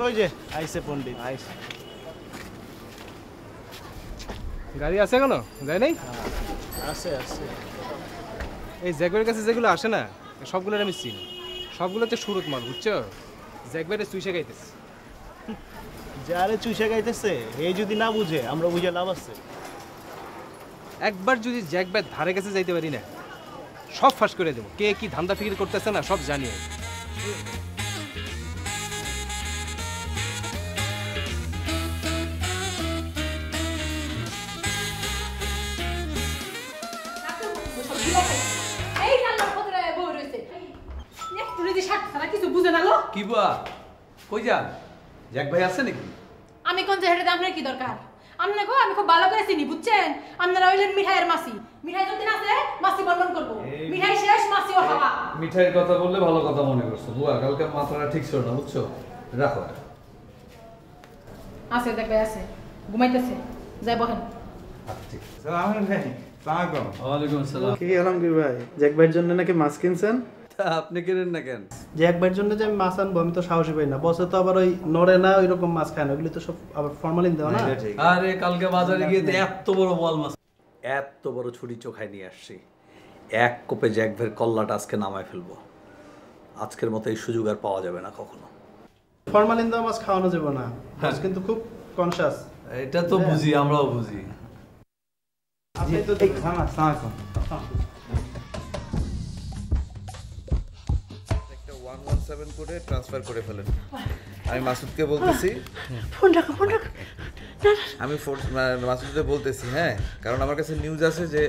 ওই যে আইসে পণ্ডিত আইসে গাড়ি আছে কেন যায় নাই আছে আছে এই জ্যাকবের কাছে যেগুলো আসে না সবগুলোর আমি চিনি সবগুলোতে সুরত মাল বুঝছো জ্যাকবেরে চুইসে গাইতেছে যারে চুষে গাইতেছে এই যদি না বুঝে আমরা বুঝে লাভ আছে একবার যদি জ্যাকবের ধারে কাছে যাইতে পারি না সব ফাঁস করে দেবো কে কি ধান্দা ফিকির করতেছে না সব জানিয়ে কি বুয়া কই যান জ্যাক ভাই আছে নাকি আমি কোন জায়গাতে আপনার কি দরকার আমনে গো আমি খুব ভালো করে চিনি বুঝছেন আপনারা হইলেন মিঠাইয়ের মাসি মিঠাই যদি না আছে মাসি বর্ণন করব মিঠাই শেষ মাসিও হাওয়া মিঠাইয়ের কথা বললে ভালো কথা মনে করছো বুয়া কালকে মাথাটা ঠিক ছিল না বুঝছো রাখো আছে দেখ ভাই আছে ঘুমাইতেছে যাই বহেন ঠিক সালাম ভাই সালাম ওয়ালাইকুম আসসালাম কি আলমগীর ভাই জ্যাক ভাইয়ের জন্য নাকি মাছ কিনছেন আপনি কিনেন না কেন জ্যাক ভাইয়ের জন্য যে আমি মাছ আনবো আমি তো সাহসী পাই না বসে তো আবার ওই নড়ে না ওই রকম মাছ খায় না ওগুলি তো সব আবার ফরমালিন দেওয়া না আরে কালকে বাজারে গিয়ে এত বড় বল মাছ এত বড় ছুরি চোখায় নিয়ে আসছি এক কোপে জ্যাক ভাইয়ের কল্লাটা আজকে নামায় ফেলবো আজকের মতো এই সুযোগ আর পাওয়া যাবে না কখনো ফরমালিন দেওয়া মাছ খাওয়ানো যাবে না মাছ কিন্তু খুব কনশাস এটা তো বুঝি আমরাও বুঝি আপনি তো সালাম 117 করে ট্রান্সফার করে ফেলেন আমি মাসুদকে বলতেছি ফোন রাখো আমি মাসুদকে বলতেছি হ্যাঁ কারণ আমার কাছে নিউজ আছে যে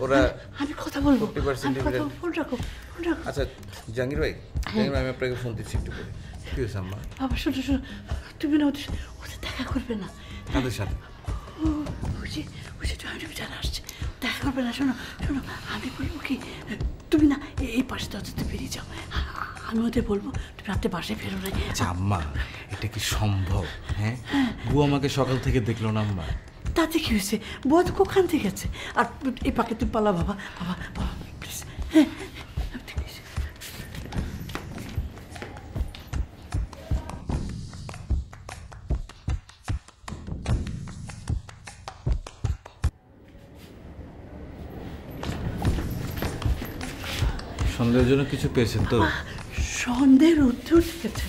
ওরা আমি কথা বলবো 40% ডিভিডেন্ড ফোন রাখো আচ্ছা জাহাঙ্গীর ভাই আমি আপনাকে ফোন দিচ্ছি একটু করে কি হয়েছে আম্মা বাবা শুনো তুমি না ওদের দেখা করবে না কাদের সাথে বুঝে তুমি জানা আসছে দেখা করবে না শোনো আমি বলবো কি তুমি না এই পাশে দরজাতে বেরিয়ে যাও আমি ওদের বলবো তুমি রাতে বাসায় ফেরো না আচ্ছা আম্মা এটা কি সম্ভব হ্যাঁ বউ আমাকে সকাল থেকে দেখলো না আম্মা তাতে কি হয়েছে বউ তো কোখান থেকে গেছে আর এই পাকে তুমি পালা বাবা প্লিজ হ্যাঁ ঠিক আছে সন্দেহের জন্য কিছু পেয়েছেন তো সন্দেহের উত্তর গেছে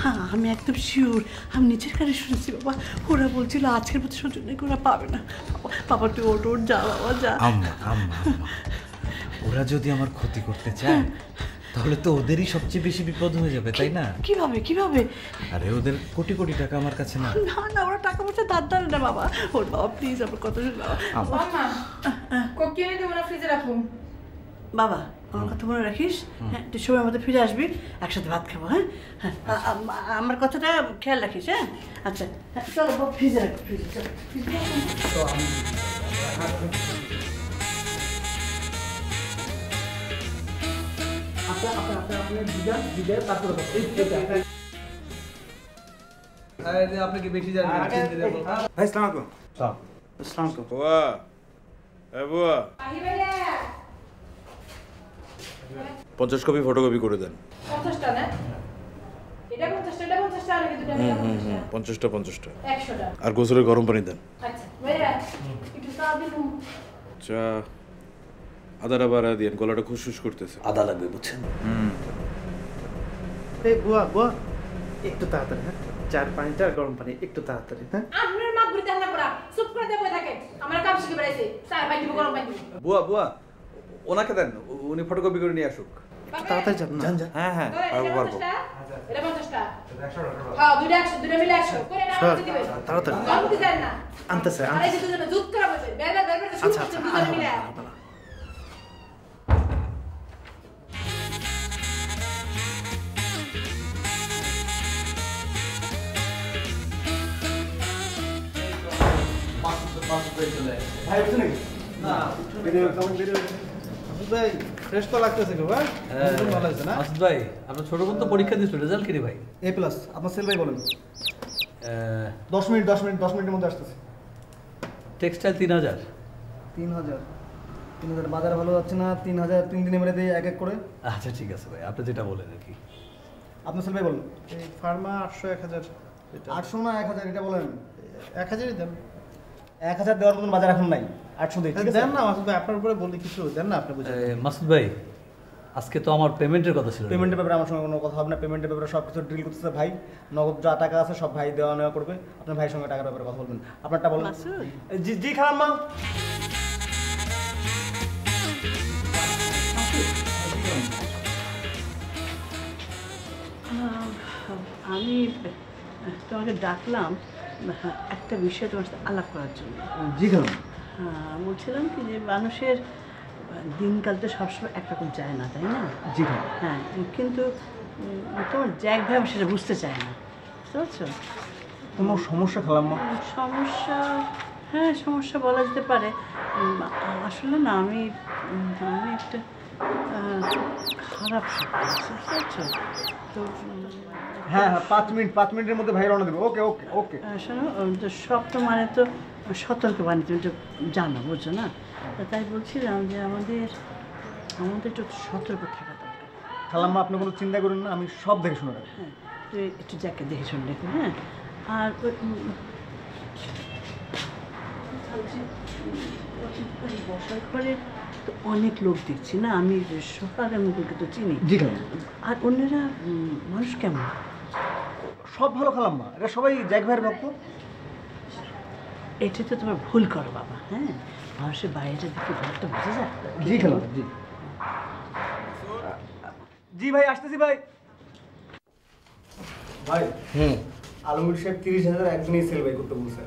হ্যাঁ আমি একদম শিওর আমি নিজের কাছে শুনেছি বাবা ওরা বলছিল আজকের মতো সহ্য নাকি ওরা পাবে না বাবা তুই ওট যা বাবা যা আম্মা ওরা যদি আমার ক্ষতি করতে চায় তাহলে তো ওদেরই সবচেয়ে বেশি বিপদ হয়ে যাবে তাই না কিভাবে আরে ওদের কোটি কোটি টাকা আমার কাছে না না ওরা টাকা পয়সা দাঁড় না বাবা ওর বাবা প্লিজ আমার কথা শুনে বাবা আমার কথা মনে রাখিস হ্যাঁ তুই সময় আমাদের ফিরে আসবি একসাথে ভাত খাবো হ্যাঁ আমার কথাটা খেয়াল রাখিস হ্যাঁ আচ্ছা চলো ফ্রিজে রাখো ফ্রিজে চলো আপনি কি বেশি জানেন ভাই সালাম বুয়া বুয়া 50 কপি ফটোকপি করে দেন 50টা না এটা 50টা আর কি দুটো 50টা 100টা আর গোসলের গরম পানি দেন আচ্ছা ভাইরা একটু চা দিন চা আদাটা বাড়া দিন গলাটা খুশখুশ করতেছে আদা লাগবে বুঝছেন এই বুয়া একটু তাড়াতাড়ি হ্যাঁ চার পানিটা আর গরম পানি একটু তাড়াতাড়ি হ্যাঁ আপনার মাগ ঘুরতে না পড়া চুপ করে দেবো থাকে আমরা কাম শিখে বেড়াইছে চা পানি দিব গরম পানি বুয়া ওনাকে দেন উনি ফটোকপি করে নিয়ে আসুক তাড়াতাড়ি যান হ্যাঁ পারবো এটা 50টা হ্যাঁ দুইটা মিলে 100 করে না দিতে দিবে তাড়াতাড়ি গরম দিতে না আনতেছে আরে যে দুজনে দুধ করা বসে বের আচ্ছা দুজনে মিলে ভাই উঠছে নাকি না ভাই ফ্রেশ তো লাগতেছে গো ভাই ভালো আছে না মাসুদ ভাই আপনার ছোট বোন তো পরীক্ষা দিয়েছিল রেজাল্ট কি রে ভাই A+ আপনার সেল ভাই বলেন 10 মিনিটের মধ্যে আসতেছে টেক্সটাইল 3000 3000 বাজার ভালো যাচ্ছে না 3000 3 দিনে মেরে দেই এক এক করে আচ্ছা ঠিক আছে ভাই আপনি যেটা বলেন আর কি আপনার ছেলে ভাই বলুন। এই ফার্মা 800 1000 এটা 800 না 1000 এটা বলেন। 1000ই দেন। 1000 দেওয়ার মতন বাজার এখন নাই, 800 দেই, ঠিক আছে? দেন না মাসুদ ভাই, আপনার উপরে বলি কিছু দেন না, আপনি বুঝেন। মাসুদ ভাই, আজকে তো আমার পেমেন্টের কথা ছিল। পেমেন্টের ব্যাপারে আমার সঙ্গে কোনো কথা হবে না, পেমেন্টের ব্যাপারে সব কিছু ডিল করতেছে ভাই, নগদ যা টাকা আছে সব ভাই দেওয়া নেওয়া করবে, আপনার ভাইয়ের সঙ্গে টাকার ব্যাপারে কথা বলবেন। আপনারটা বলুন। মাসুদ? জি জি খালাম্মা। আমি তোমাকে ডাকলাম একটা বিষয়ে তোমার সাথে আলাপ করার জন্য। জি খালাম্মা। হ্যাঁ, বলছিলাম কি যে মানুষের দিনকাল তো সবসময় একরকম যায় না, তাই না? জি খালাম্মা। হ্যাঁ, কিন্তু তোমার জ্যাক ভাই সেটা বুঝতে চায় না, বুঝতে পারছো? কোনো সমস্যা খালাম্মা? সমস্যা, হ্যাঁ সমস্যা বলা যেতে পারে। আসলে না আমি একটা খারাপ বুঝতে পারছো তো? হ্যাঁ হ্যাঁ, 5 মিনিটের মধ্যে ভাই রওনা দেবে। ওকে ওকে ওকে। শোনো, তো স্বপ্ন মানে তো সতর্কবাণী, তুমি তো জানো, বুঝছো না? তাই বলছিলাম যে আমাদের একটু সতর্ক থাকা দরকার। খালাম্মা আপনি কোনো চিন্তা করুন না, আমি সব দেখে শুনে রাখবো। হ্যাঁ, তুই একটু যাকে দেখে শুনে রেখো। হ্যাঁ, আর বসার ঘরে তো অনেক লোক দেখছি না, আমি সোফার মুখকে তো চিনি। জি খালাম্মা। আর অন্যরা মানুষ কেমন? সব ভালো খালাম্মা, এটা সবাই জ্যাক ভাইয়ের ভক্ত। এটা তো তোমার ভুল করো বাবা। হ্যাঁ, মানুষের বাইরেটা দেখে ঘরটা বুঝে যায়। জি খালাম্মা জি। জি ভাই আসতেছি ভাই। ভাই আলমগীর সাহেব 30,000 একদিনই সেল বাই করতে বলছে।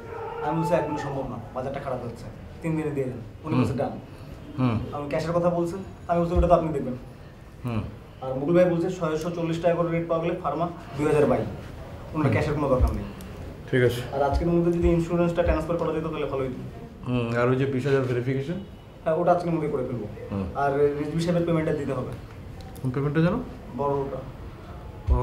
আমি বলছি একদিন সম্ভব না, বাজারটা খারাপ হচ্ছে, 3 দিনে দিয়ে দেন। উনি বলছে ডান। আমি ক্যাশের কথা বলছেন, আমি বলছি ওটা তো আপনি দেখবেন। আর মুকুল ভাই বলছে 640 টাকা করে রেট পাওয়া গেলে ফার্মা 2000 বাই, ওনার ক্যাশের কোনো দরকার নেই। ঠিক আছে। আর আজকের মধ্যে যদি ইন্স্যুরেন্সটা ট্রান্সফার করা যেত তাহলে ভালোই হতো। আর ওই যে 20,000 ভেরিফিকেশন, হ্যাঁ ওটা আজকের মধ্যে করে ফেলবো। আর রিজভি সাহেবের পেমেন্টটা দিতে হবে। কোন পেমেন্টটা জানো? বড়টা। ও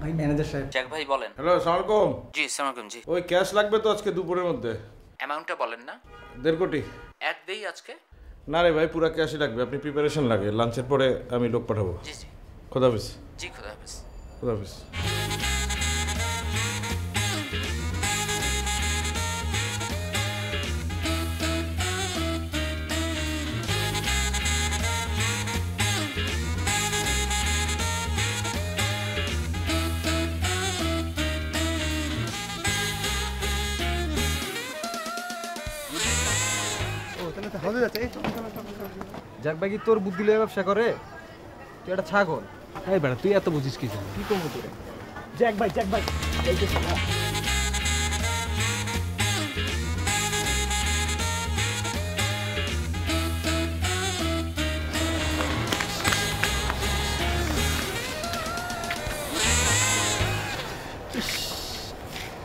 ভাই ম্যানেজার সাহেব। জ্যাক ভাই বলেন। হ্যালো, আসসালামু আলাইকুম। জি আসসালামু আলাইকুম। জি, ওই ক্যাশ লাগবে তো আজকে দুপুরের মধ্যে। অ্যামাউন্টটা বলেন না। 1.5 কোটি। এক দেই আজকে? না রে ভাই, পুরো ক্যাশই লাগবে। আপনি প্রিপারেশন লাগে, লাঞ্চের পরে আমি লোক পাঠাবো। জি জি। খোদা হাফেজ। জি খোদা হাফেজ। খোদা হাফেজ। জ্যাক ভাই কি তোর বুদ্ধি লয়ে ব্যবসা করে? তুই একটা ছাগল। এই বেটা, তুই এত বুঝিস কি জন্য? কি কমু তোরে? জ্যাক ভাই জ্যাক ভাই।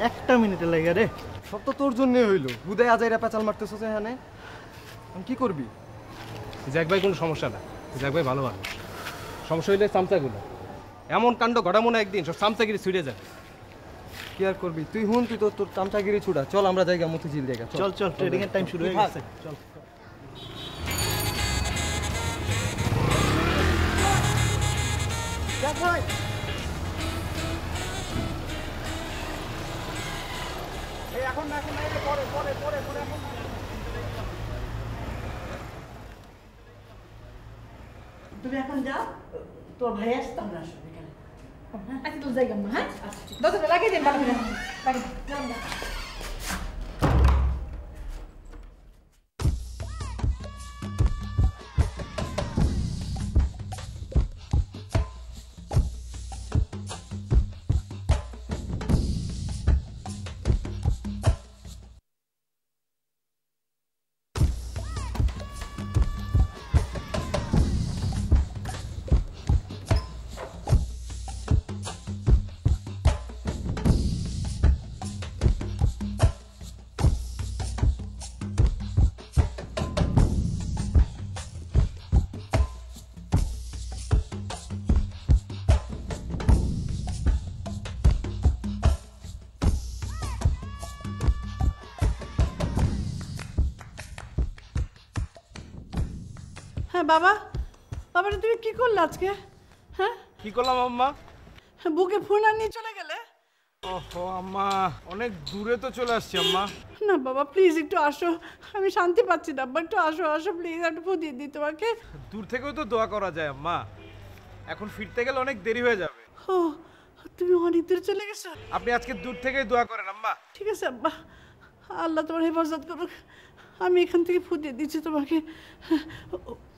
একটা মিনিটে লাগে রে। সব তো তোর জন্যই হইলো। বুদায় আজাইরা পেঁচাল মারতেছস এখানে। আমি কি করবি? জ্যাক ভাই কোনো সমস্যা না, জ্যাক ভাই ভালো মানুষ। সমস্যা হইলে চামচাগুলো এমন কাণ্ড ঘটামো না একদিন, সব চামচাগিরি ছুটে যায়। কি আর করবি? তুই হুন, তুই তোর চামচাগিরি ছুড়া। চল আমরা জায়গা মতিঝিল জায়গা। চল চল, ট্রেডিং এর টাইম শুরু হয়ে গেছে। চল। জ্যাক ভাই এখন না, এখন না, পরে পরে পরে পরে এখন। তুমি এখন যাও, তোর ভাই আসতে আমরা আসবো এখানে। আচ্ছা তো যাই আম্মা। হ্যাঁ দরজাটা লাগিয়ে দিন, ভালো করে লাগিয়ে দিন। বাবা, বাবা তুমি কি করলে আজকে? হ্যাঁ, কি করলাম আম্মা? বুকে ফোন আর নিয়ে চলে গেলে? ওহো আম্মা, অনেক দূরে তো চলে আসছি আম্মা। না বাবা প্লিজ একটু আসো, আমি শান্তি পাচ্ছি না আব্বা, একটু আসো আসো প্লিজ, একটু ফোন দিয়ে দিই তোমাকে। দূর থেকেও তো দোয়া করা যায় আম্মা, এখন ফিরতে গেলে অনেক দেরি হয়ে যাবে। ও তুমি অনেক দূরে চলে গেছো? আপনি আজকে দূর থেকেই দোয়া করেন আম্মা। ঠিক আছে আব্বা, আল্লাহ তোমার হেফাজত করুক। আমি এখান থেকে ফোন দিয়ে দিচ্ছি তোমাকে।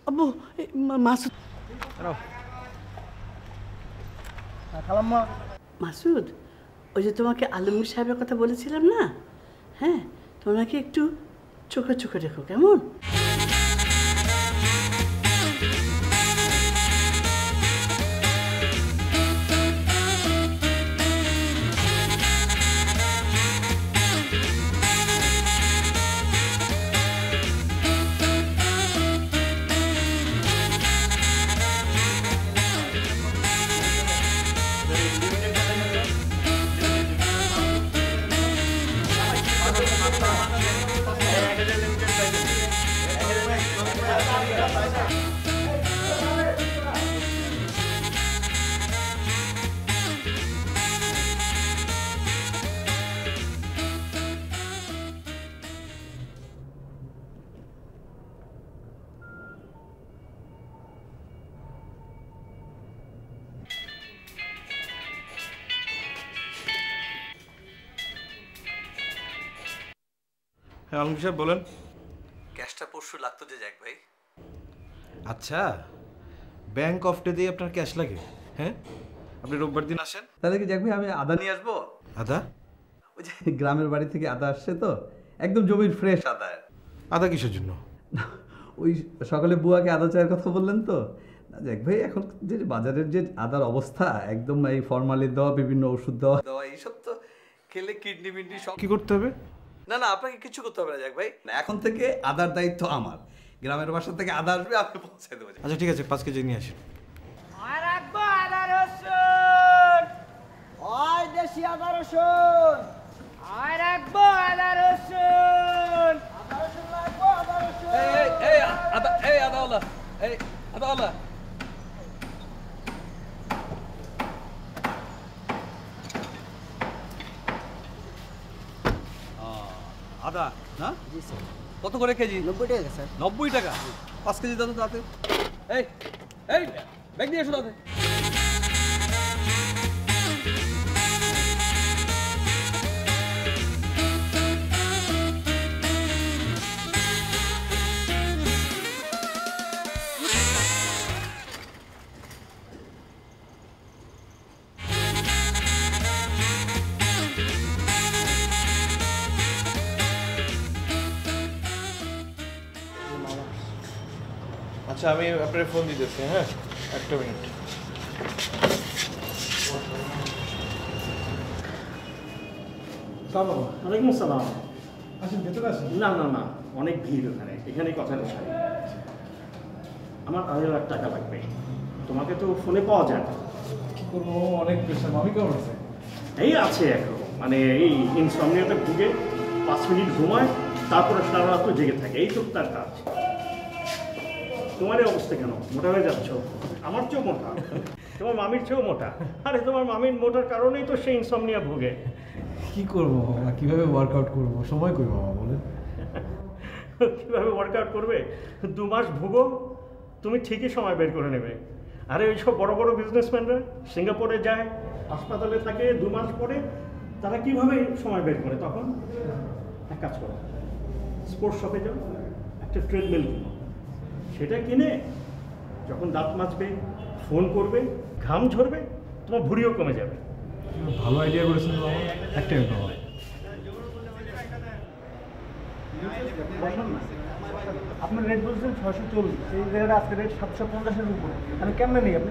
আব্বু মাসুদ, খালাম্মা। মাসুদ ওই যে তোমাকে আলমগীর সাহেবের কথা বলেছিলাম না, হ্যাঁ তোমাকে একটু চোখে চোখে রেখো কেমন? হ্যাঁ আলমগীর সাহেব বলেন। ক্যাশটা পরশু লাগতো যে জ্যাক ভাই। আচ্ছা, ব্যাংক অফ ডে দিয়ে আপনার ক্যাশ লাগে? হ্যাঁ, আপনি রোববার দিন আসেন। তাহলে কি জ্যাক ভাই আমি আদা নিয়ে আসবো? আদা? ওই যে গ্রামের বাড়ি থেকে আদা আসছে তো, একদম জমির ফ্রেশ আদা। আদা কিসের জন্য? ওই সকালে বুয়াকে আদা চায়ের কথা বললেন তো, না জ্যাক ভাই এখন যে বাজারের যে আদার অবস্থা, একদম এই ফরমালিন দেওয়া, বিভিন্ন ওষুধ দেওয়া এইসব তো খেলে কিডনি মিডনি সব। কি করতে হবে? না না আপনাকে কিছু করতে হবে না জ্যাক ভাই, না এখন থেকে আদার দায়িত্ব আমার। গ্রামের বাসা থেকে আদা আসবে, আপনি পৌঁছে দেবো। আচ্ছা ঠিক আছে, 5 কেজি নিয়ে আসেন। আর রাখবো আদা রসুন, ওই দেশি আদা রসুন, আর রাখবো আদা রসুন, আদা রসুন রাখবো, আদা রসুন। এই আদাওয়ালা, এই আদাওয়ালা। আদা না? জি স্যার। কত করে কেজি? 90 টাকা স্যার। 90 টাকা? 5 কেজি দাও তো তাতে। এই এই ব্যাগ নিয়ে এসো তাতে। আচ্ছা আমি আপনার ফোন দিতেছি, হ্যাঁ একটা মিনিট। ওয়ালাইকুম আসসালাম। আসেন ভেতরে আসেন। না না না, অনেক ভিড় ওখানে, এখানেই কথা নেই। আমার 2.5 লাখ টাকা লাগবে। তোমাকে তো ফোনে পাওয়া যায় না। কি করবো, অনেক প্রেশার। মামি কেমন আছে? এই আছে এখন, মানে এই ইনসমনিয়াতে ভুগে 5 মিনিট ঘুমায়, তারপরে সারা রাত জেগে থাকে, এই তো তার কাজ। তোমার এই অবস্থা কেন? মোটা হয়ে যাচ্ছ? আমার চেয়েও মোটা, তোমার মামির চেয়েও মোটা। আরে তোমার মামির মোটার কারণেই তো সেই ইনসমনিয়া ভুগে। কি করবো বাবা, কিভাবে ওয়ার্কআউট করবো, সময় কই বাবা বলেন। কীভাবে ওয়ার্কআউট করবে? 2 মাস ভুগো, তুমি ঠিকই সময় বের করে নেবে। আরে ওই সব বড় বড় বিজনেসম্যানরা সিঙ্গাপুরে যায়, হাসপাতালে থাকে, 2 মাস পরে তারা কীভাবে সময় বের করে? তখন এক কাজ করো, স্পোর্টস শপে যাও, একটা ট্রেডমিল কিনো। সেটা কিনে যখন দাঁত মাজবে, ফোন করবে, ঘাম ঝরবে, তোমার ভুঁড়িও কমে যাবে। ভালো আইডিয়া করেছেন বাবা, একটা মিনিট বাবা। আপনার রেট বলছেন 640, সেই জায়গাটা আজকে রেট 750-এর উপরে। আমি কেমনে নেই আপনি?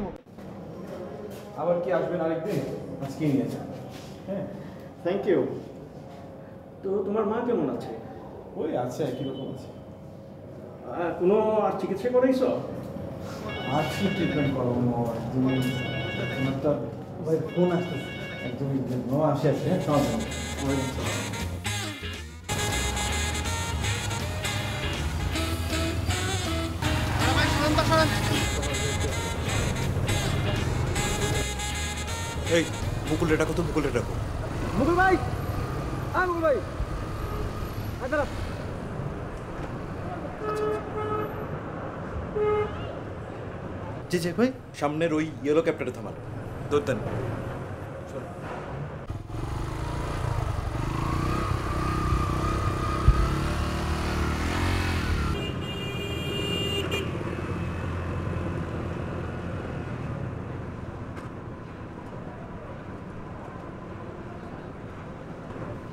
আবার কি আসবেন আরেকদিন? আজকে নিয়েছেন। হ্যাঁ থ্যাংক ইউ। তো তোমার মা কেমন আছে? ওই আছে, একই রকম আছে। কোনো আর চিকিৎসা করাইছ? আর কি ট্রিটমেন্ট করবো, একদমই আমার তো ভাই ফোন আসতেছে, একদমই আসে আছে। হ্যাঁ সব ভাই এই মুকুল ডাকো তো, মুকুল ডাকো। মুকুল ভাই, মুকুল ভাই, জি জি ভাই, সামনের ওই ইয়েলো ক্যাপটারে থামান, দৌড় দেন।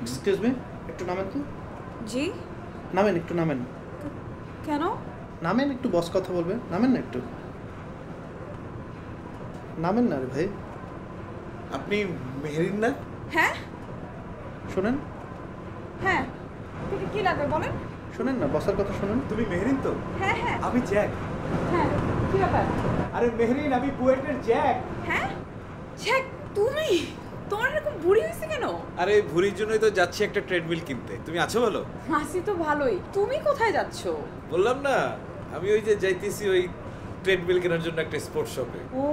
এক্সকিউজ মি, একটু নামেন তো। জি নামেন, একটু নামেন। কেন? নামেন, একটু বস কথা বলবে, নামেন না একটু। নামেন না রে ভাই। আপনি মেহেরিন না? হ্যাঁ শোনেন, হ্যাঁ, কি লাগবে বলেন। শোনেন না, বসের কথা শোনেন। তুমি মেহেরিন তো? হ্যাঁ হ্যাঁ। আমি জ্যাক। হ্যাঁ, কি ব্যাপার? আরে মেহেরিন, আমি বুয়েটের জ্যাক। হ্যাঁ জ্যাক, তুমি? তোমার এরকম বুড়ি হয়েছে কেন? আরে ভুরির জন্যই তো যাচ্ছি একটা ট্রেডমিল কিনতে। তুমি আছো বলো? হাসি তো ভালোই, তুমি কোথায় যাচ্ছ? বললাম না, আমি ওই যে যাইতেছি ওই ট্রেডমিল কেনার জন্য একটা স্পোর্টস শপে। ও,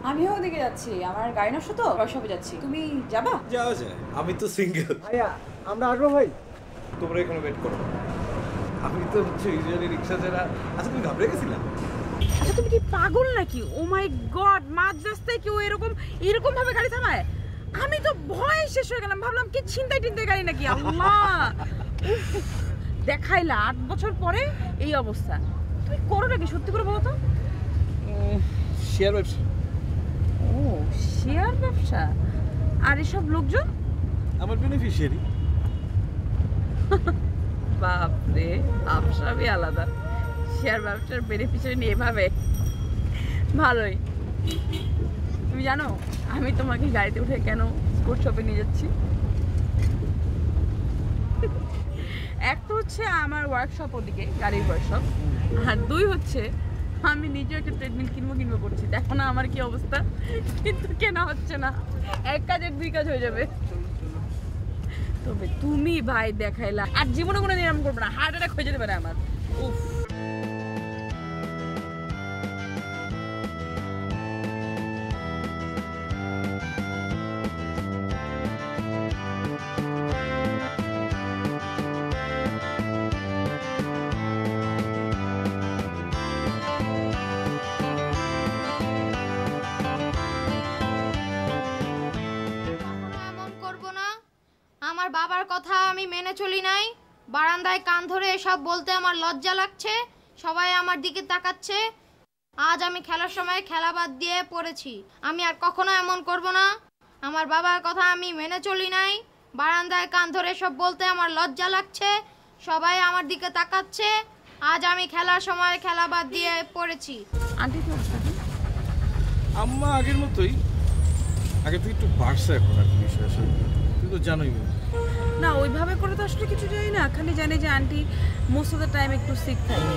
আমিও ওদিকে যাচ্ছি, আমার গাড়ি নষ্ট তো, শপে যাচ্ছি। তুমি যাবা? যাওয়া যায়, আমি তো সিঙ্গেল। ভাইয়া আমরা আসবো ভাই। তোমরা এখানে ওয়েট করো, আমি তো হচ্ছে ইউজুয়ালি রিক্সা ছাড়া। আচ্ছা তুমি ঘাবড়ে গেছিলাম? আচ্ছা তুমি কি পাগল নাকি? ও মাই গড, মাঝ রাস্তায় কেউ এরকম ভাবে গাড়ি থামায়? আমি তো ভয় শেষ হয়ে গেলাম, ভাবলাম কি ছিনতাই টিনতাই গাড়ি নাকি। আল্লাহ, দেখাইলা 8 বছর পরে এই অবস্থা। তুমি করো নাকি, সত্যি করে বলো তো। শেয়ার ব্যবসা। ও, শেয়ার ব্যবসা। আর এসব লোকজন? আমার বেনিফিশিয়ারি। বাপরে, ব্যবসাই আলাদা, শেয়ার ব্যবসার বেনিফিশিয়ারি নিয়ে এভাবে। ভালোই। তুমি জানো আমি তোমাকে গাড়িতে উঠে কেন স্পোর্টস শপে নিয়ে যাচ্ছি? এক তো হচ্ছে আমার ওয়ার্কশপ, ওদিকে গাড়ির ওয়ার্কশপ, আর 2 হচ্ছে আমি নিজে একটা ট্রেডমিল কিনবো করছি। দেখো না আমার কি অবস্থা, কিন্তু কেনা হচ্ছে না। এক কাজের 2 কাজ হয়ে যাবে। তবে তুমি ভাই দেখাইলা, আর জীবনে কোনো নিরাম করবে না, হার্ট অ্যাটাক হয়ে যেতে পারে আমার। উফ, আমার বাবার কথা আমি মেনে চলি নাই, বারান্দায় কান ধরে এসব বলতে আমার লজ্জা লাগছে, সবাই আমার দিকে তাকাচ্ছে। আজ আমি খেলার সময় খেলা বাদ দিয়ে পড়েছি, আমি আর কখনো এমন করব না। আমার বাবার কথা আমি মেনে চলি নাই, বারান্দায় কান ধরে সব বলতে আমার লজ্জা লাগছে, সবাই আমার দিকে তাকাচ্ছে। আজ আমি খেলার সময় খেলা বাদ দিয়ে পড়েছি। আন্টি কি অবস্থা? আম্মা আগের মতোই, আগে তো একটু বাড়ছে এখন আর কি বিষয় আসলে, তুই তো জানোই। না ওইভাবে করে তো আসলে কিছু জানি না, খালি জানি যে aunty most of the time একটু সিক থাকে।